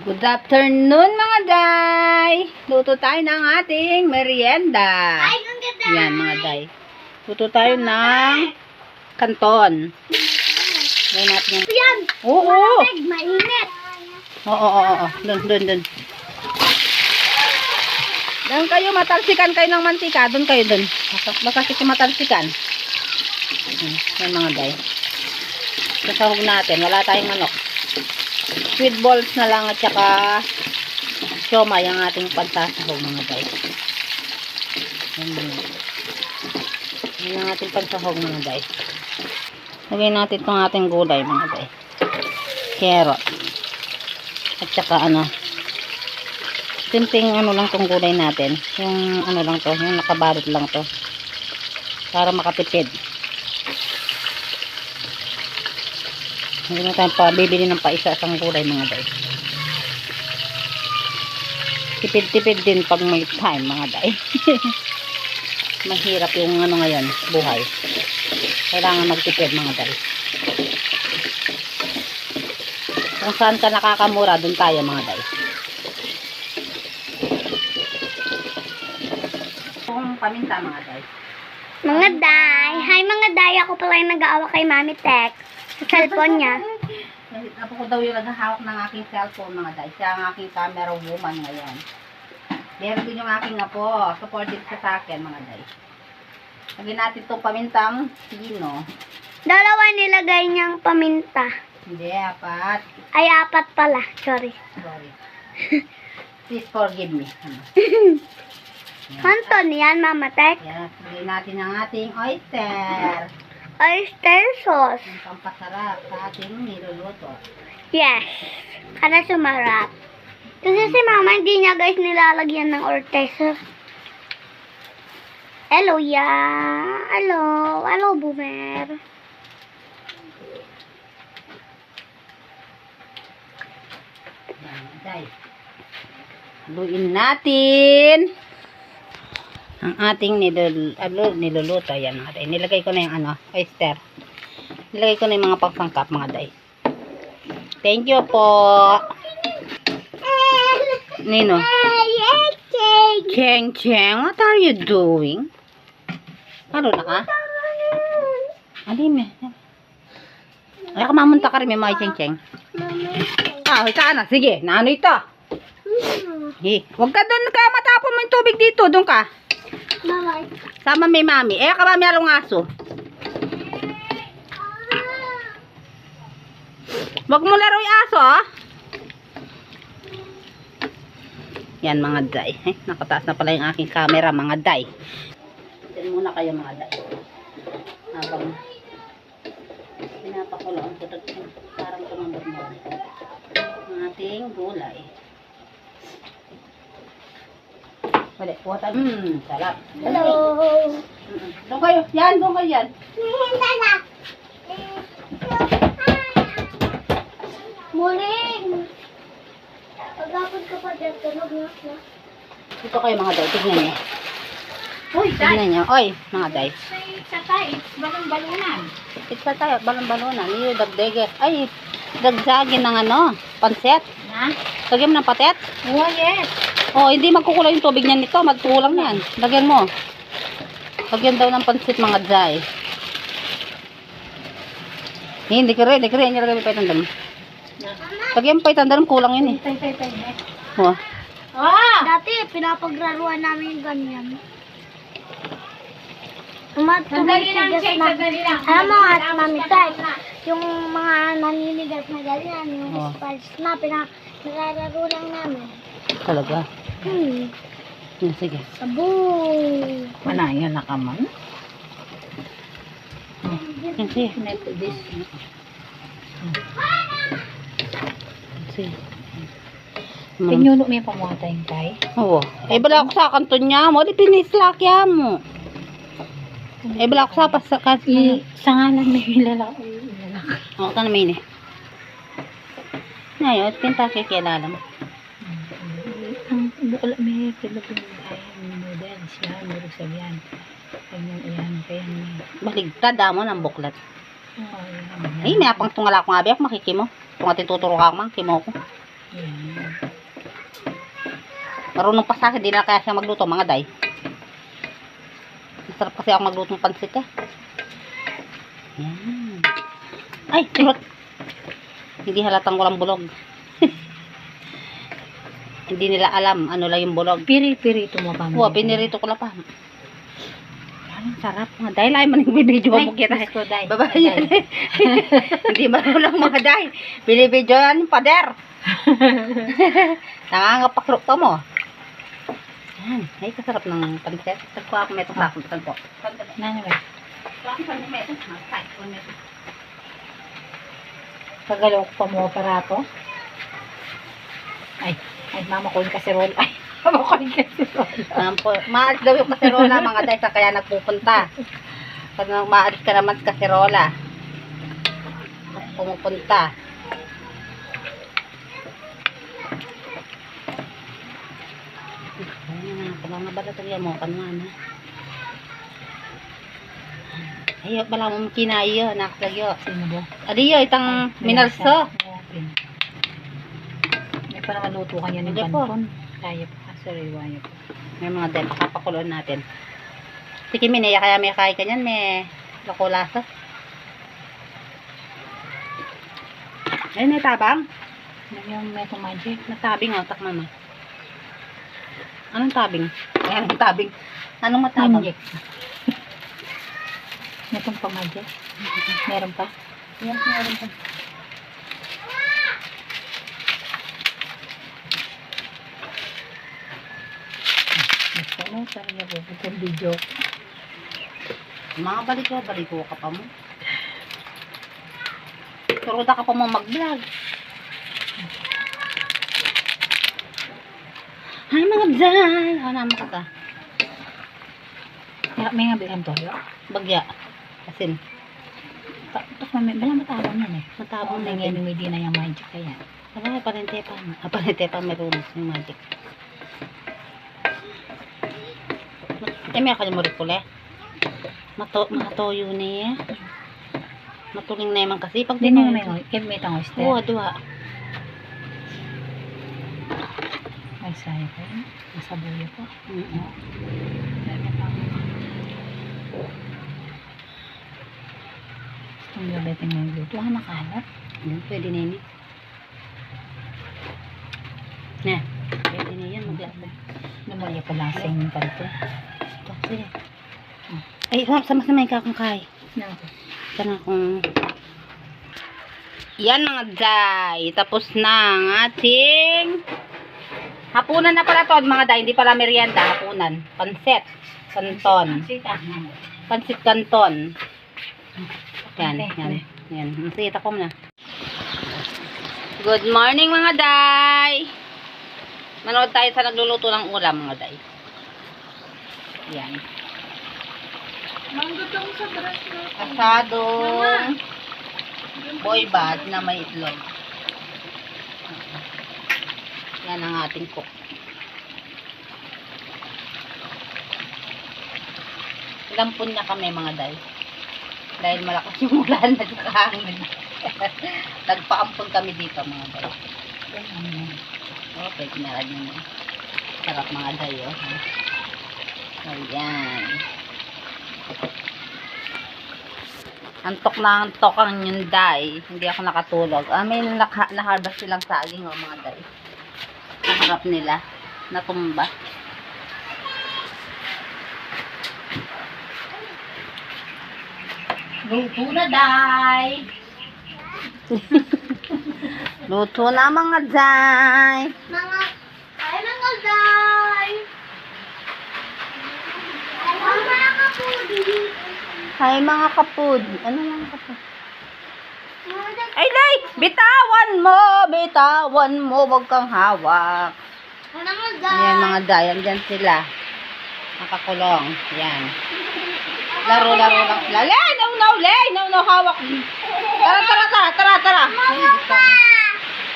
Good afternoon mga day. Luto tayo ng ating merienda. Yan mga day. Luto tayo ng kanton. Gawin natin yan. Yan! Oo. Mainit! Oo. Doon. Doon kayo, matalsikan kayo ng mantika. Doon kayo doon. Baka kasi matalsikan. Yan mga day. Sasahog natin. Wala tayong manok. Sweet balls na lang at saka siomay ang ating pansasahog mga day. Yan ang ating pansahog mga day. Lagyan natin itong ating gulay mga day. Carrot. At saka simpleng lang tong gulay natin. Yung lang to, yung nakabalot lang to. Para makatipid. Hindi na tayo bibili ng paisa-isang gulay mga day. Tipid-tipid din pag may time mga day. Mahirap yung ngayon, buhay. Kailangan magtipid mga day. Kung saan ka nakakamura, dun tayo mga day. Kung paminta mga day. Mga day! Hi mga day! Ako pala yung nag-aawa kay Mami Tek. Sa cellphone niya. Ako ko daw yung naghahawak ng aking cellphone mga day. Siya ang aking camera woman ngayon. Meron din yung aking apo. Supportive ka sa akin mga day. Lagyan natin itong pamintang sino. Dalawa nilagay niyang paminta. Hindi, apat. Ay, apat pala. Sorry. Please forgive me. Kanton yan, Mama Tek. Yan. Lagyan natin ang ating oyster. Oyster sauce. Ang pampasarap sa ating niluluto. Yes. Para sumarap. Kasi si Mama, hindi niya guys nilalagyan ng oyster. Hello, ya. Hello, boomer. Yan, day. Haluin natin ang ating niluluto. Yan mga day. Nilagay ko na yung oyster. Nilagay ko na yung mga pagsangkap mga day. Thank you po. Nino? Cheng, what are you doing? Ano na ka? Alime. Ay ka mamunta ka rin may mga cheng. Saan na? Sige, naano ito? Huwag ka doon ka matapon mo yung tubig dito. Doon ka. Bye-bye. Sama may mami. Ka mami along aso. Huwag mo laro yung aso, ah. Yan mga day. Nakataas na pala yung aking camera mga day. Diyan muna kayo mga day. Habang pinapakulo ang tutag parang tumambot mo. Ang ating gulay. Wala, water. Sarap. Hello. Doon kayo. Yan, doon kayo yan. Muling. Pagkapod ka pa dyan, tunog na. Dito kayo mga day. Tignan niyo. Uy, Tignan niyo. Oy, mga day. sa tayo, balon-balunan. Itsa tayo. Balon-balunan. Iyo, dagdege. Ay, dagdagin ng panset. Ha? Lagyan mo ng patet. Oh, yes. Oh, hindi magkukulang yung tubig niyan nito. Magkukulang yan. Lagyan mo. Lagyan daw ng pansit mga day. Hindi ka rin. Hindi lagyan mo pa itandam. Lagyan mo pa itandam. Kulang yun eh. Tay. Oh. Dati, pinapagraruan namin yung ganyan. Tumitigas na. Alam mo at Mami Tek, yung mga naninigas na ganyan, yung spice na, pinararo lang namin. Talaga. Sige. Saboo! Manayan na ka man. Sige. Sige. Pinuno mo yung pamuhatay yung tay? Oo. Bala ako sa kanton niya mo. Di pinislakya mo. Bala ako sa kanton. Sa nga lang may lalaki. Oo, ka namin eh. Ngayon, pinta kikilala mo. May Pilipino model siya, meron sa yan. Kaya Baligtad mo ng buklat. Oh, Ay, may apang tungala ko nga biyak, makikimo. Kung atin tuturo ka man, kimo ko. Marunong pa sa akin, di na kaya siya magluto, mga day. Masarap kasi ako magluto ng pansit eh. Yan. Ay, surot. Hindi halatang walang bulog. Hindi nila alam ano lang yung bulog. Piri-pirito mo pa. Oo, pinirito ko lang pa. Ang sarap mga day. Ay, maning bibidyo mo kita. Ko, day. Babae yan. Hindi marunong mga day. Binibidyo yan yung pader. Nangangapakrok ka mo. Yan. Ay, kasarap ng pansit. Tagpo ako metong sakong tagpo. Nani ba? Metong. Kagalaw ko pa mo aparato. Ay, mama ko yung kaserola. Ay, mama ko yung kaserola. Maalis daw yung kaserola mga day. Sa kaya nagpupunta. Pag maalis ka naman sa kaserola. Pumupunta. Mga balatagya mo, kanuan ha. Ayo, pala mo kinayo, nakaslagyo. Sino ba? Adiyo, itang minalso. May pa naman luto kanya ng Hindi po. kanton. Kaya pa. Sorry, waya po. May mga day, pakapakuloan natin. Sige, minaya kaya may kaya kanyan, may lakulasa. Ayun, may tabang. Ano yung meto magic? Matabing, oh, tak mama. Anong tabing? Ay, anong tabing? Anong matabang? Magic. Metong pa magic? Meron pa? Yan, meron pa. Gusto mo, talaga po. Itong video. Mga baliko ka pa mo. Turuda ka pa mo mag-vlog. Hi mga bzan! Ano naman ka ka? May nga bilang to. Bagya. Asin. Tapos may bilang matabang yan eh. Matabang na Ngayon yan. hindi na yung magic kaya. Aba, parente pa. Parente pa meron yung magic. May kalimuri ko le. Matoyo niya. Matuling na naman kasi. Pag Hindi na may may tango step. Oo, dua. Ay, sayo ko. Masabuyo ko. Ang gabitin mo yung luto. Ah, makalat. Pwede na yun. Na, pwede na yan. Maglasa. Namulya pa lang sa inyong kanto. Ito, sige. Ay, sama-sama yung kakangkay. Sana kung... Yan mga day. Tapos na ang ating... Hapunan na pala to mga day. Hindi pala merienda. Hapunan. Pansit. Kanton. Pansit kanton. Yan. Yan. Yan. Masita ko na. Good morning mga day. Manood tayo sa nagluluto ng ulam mga day. Yan. Asadong boy bag na may itlog. Yan ang ating cook. Lampon niya kami mga day. Dahil malakas yung ulan at hangin. Nagpaampon kami dito mga day. Okay, kinarag nyo na. Sarap mga day, oh. Ayan. Antok na antok ang yung day. Hindi ako nakatulog. May na-harvest silang saging, oh, mga day. Naharap nila. Natumba. Luto na, day. Luto na, mga day. Ay, mga day! Ay, mga kapudi! Hi, mga kapud. Ano mga kapud? Ay, day! Bitawan mo! Bitawan mo! Huwag kang hawak. Ay, mga day! Ayan, mga day. Andyan sila. Nakakulong. Ayan. Laro-laro lang sila. Lay! No, hawak. Tara.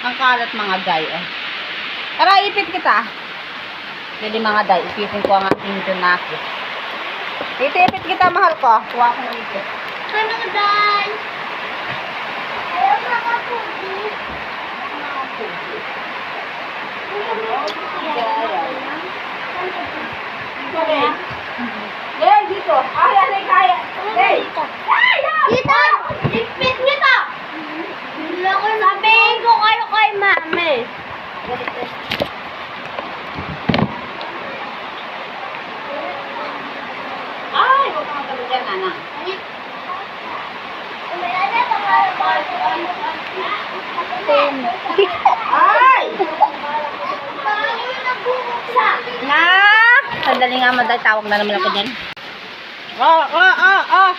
Ang kalat mga day, eh. Tara, ipit kita. Jadi mga day, ipitin ko ang aking dunakit. Ipit kita, mahal ko. Kuha ko ng ipit. Ay, mga day! Ay, mga kapudi! Hey, dito. Ay, alay kaya. Hey. Tita! Ipit niyo to! Sabihin ko kayo kay mami. Ay, huwag kang matalo dyan, anak. Ay! Na! Sandali nga, maday. Tawag na naman ako dyan. Oh, oh, oh, oh.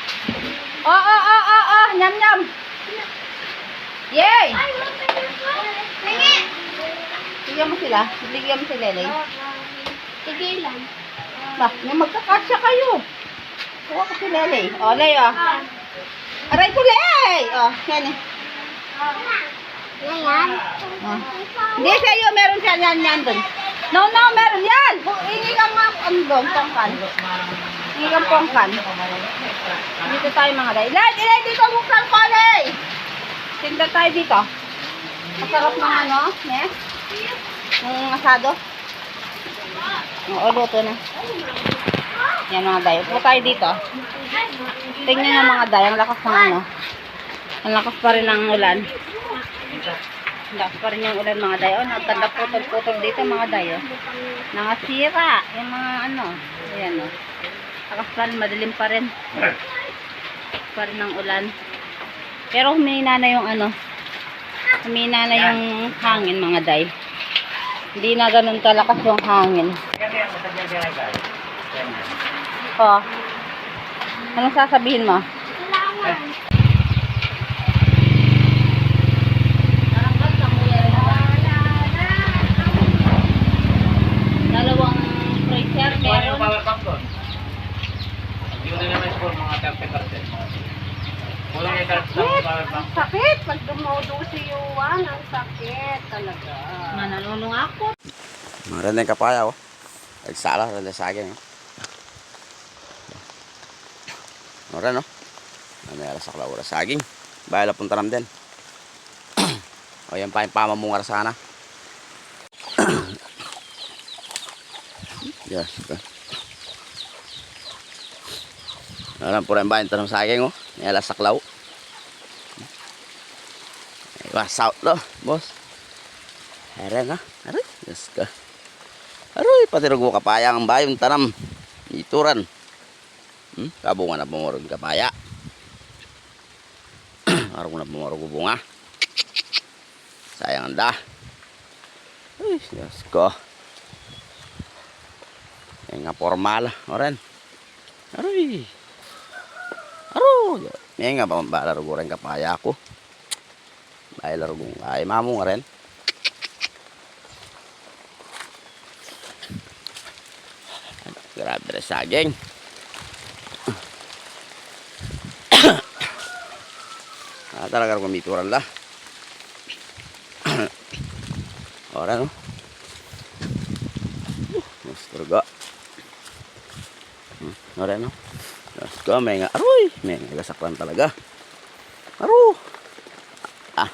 Oh, oh, oh, oh, oh. Nyam, nyam. Yay! Bigyan mo sila. Bigyan mo si Lele. Sige lang. Ba, magkakasya kayo. Kuha ko si Lele. O, Lele, o. Aray ko, Lele! O, yan eh. Ngayon. Oh. Hindi sa'yo, meron siya yan doon. No, meron yan. Hingi kang ano doon, pongkan. Hingi kang pongkan. Dito tayo mga day. Ilay, dito buksan ko, Lay. Tinda tayo dito. Masarap ng ano, ne? Ng asado. O, luto na. Yan mga day. Upo tayo dito. Tingnan nyo mga day, ang lakas ng ano. Ang lakas pa rin ng ulan. Lakas pa rin yung ulan mga day. O, nagkanda putol-putol dito mga day. O. Nangasira. Yung mga ano. Ayan o. Lakas pa rin, madilim pa rin. Lakas pa rin ng ulan. Pero humina na yung ano. Humina na yung hangin mga day. Hindi na ganun kalakas yung hangin. O. Anong sasabihin mo? Dalawang freezer, meron. Power bank doon. Hindi ko na naman score mga 30%. Kulang yung 30% power bank. Sakit. Pag dumodo si Yuan, ang sakit talaga. Manalulung ako. Maganda yung kapaya, oh. Nagsala, randa sa akin, oh. Mura, no? Nangyara sa kalawara saging. Bahala punta nam din. O, yan pa yung pamamungar sana. Yes, okay. Alam po rin ba yung tanong saging, oh. Nangyara sa klaw. Was out, lo, boss. Ayan, ha? Aray, yes ka. Aroy, pati rugo kapaya ang bayon tanam. Ituran. Kabunga na pumurog kapaya. Araw na pumurog bunga. Sayang anda. Ay, yes ko. Yan nga formal. Oren. Aroy. Aro. Yan nga ba rugo rin kapaya ko. Bahay rugo. Ay, mamong rin. Grabe na saging. Talaga kumituran la. Ora no. Mas turga. Ora no. Mas ko may nga aroy, may gasaklan talaga. Aro. Ah.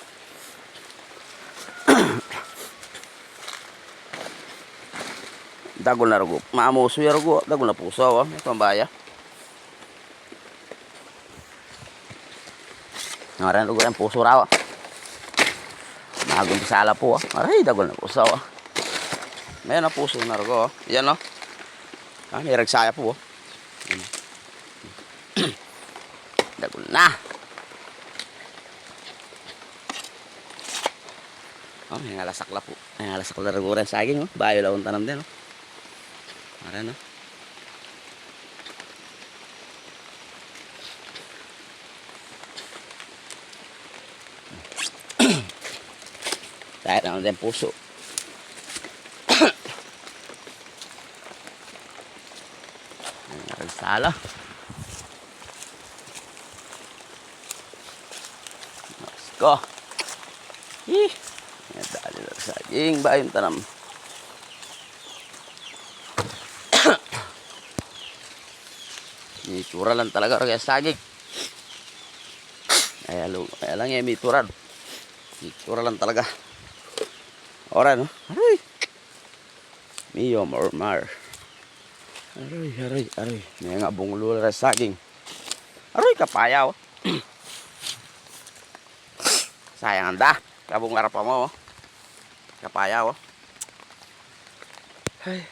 Dagol na rugo. Maamuso ya rugo, dagol na puso ah, may pambaya. Ngaran rugo ang puso raw. Nagong pisala po ah. Aray dagol na puso ah. May na puso na rugo. Yan no. Ah, niragsaya po. Dagol na. Oh, may ngalasakla po. May ngalasakla rugo rin saging oh. Bayo laon tanam din oh. Ngaran no. Dahil naman din puso. Nagsala. Let's go. Dali lang saging ba yung tanam. Itsura lang talaga kaya saging. Ay lang yung itsura. Itsura lang talaga. Ora no. Aray. Mio mar. Aroy. May nga bungulo na saging. Aroy, kapaya oh. Sayang anda. Kabungar pa mo oh. Kapaya oh. Ay,